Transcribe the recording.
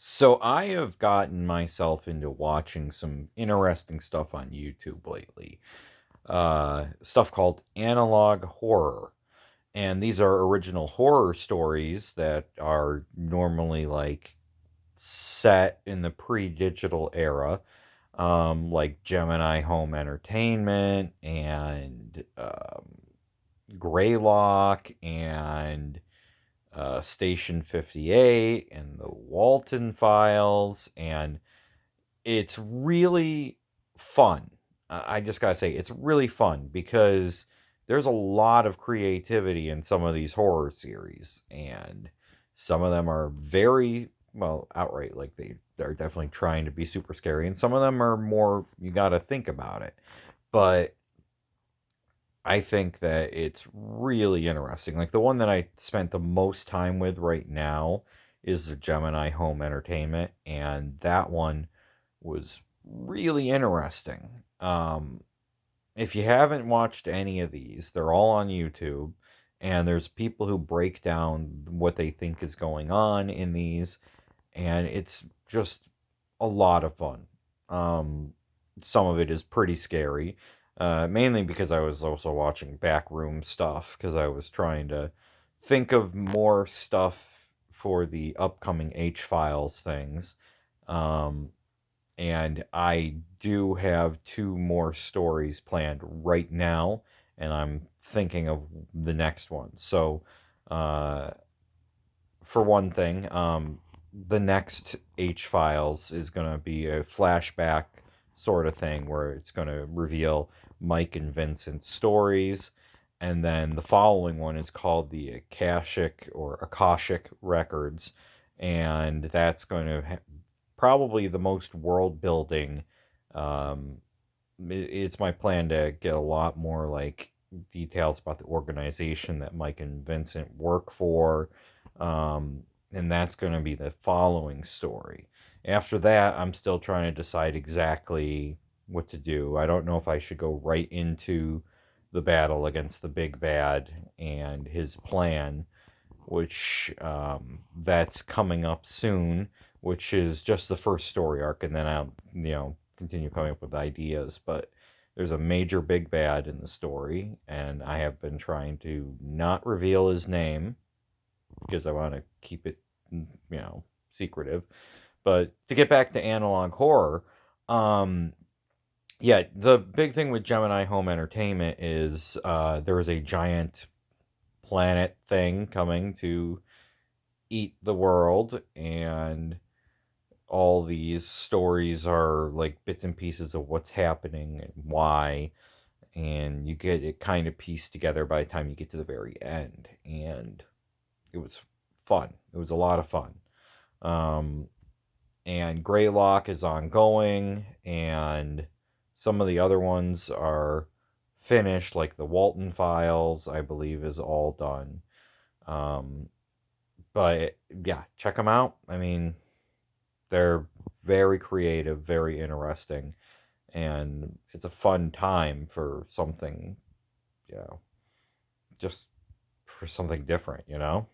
So I have gotten myself into watching some interesting stuff on YouTube lately. Stuff called analog horror. And these are original horror stories that are normally like set in the pre-digital era, like Gemini Home Entertainment and Greylock and Station 58 and the Walton Files, and it's really fun. I just gotta say, it's really fun because there's a lot of creativity in some of these horror series, and some of them are very well outright like they're definitely trying to be super scary, and some of them are more you got to think about it. But I think that it's really interesting. Like the one that I spent the most time with right now is the Gemini Home Entertainment, and that one was really interesting. If you haven't watched any of these, they're all on YouTube, and there's people who break down what they think is going on in these, and it's just a lot of fun. Um, some of it is pretty scary, mainly because I was also watching backroom stuff because I was trying to think of more stuff for the upcoming H Files things. Um, and I do have two more stories planned right now, and I'm thinking of the next one. So, uh, for one thing, the next H Files is going to be a flashback sort of thing where it's going to reveal Mike and Vincent's stories. And then the following one is called the Akashic Records. And that's going to probably the most world building. Um, it's my plan to get a lot more like details about the organization that Mike and Vincent work for. And that's going to be the following story. After that, I'm still trying to decide exactly what to do. I don't know if I should go right into the battle against the big bad and his plan, which that's coming up soon, which is just the first story arc, and then I'll continue coming up with ideas. But there's a major big bad in the story, and I have been trying to not reveal his name because I want to keep it secretive. But to get back to analog horror, um, yeah, the big thing with Gemini Home Entertainment is there is a giant planet thing coming to eat the world, and all these stories are like bits and pieces of what's happening and why, and you get it kind of pieced together by the time you get to the very end, and it was fun. It was a lot of fun. um and Greylock is ongoing, and some of the other ones are finished, like the Walton Files I believe is all done. Um but yeah, check them out. I mean, they're very creative, very interesting, and it's a fun time for something, you know, just for something different, you know?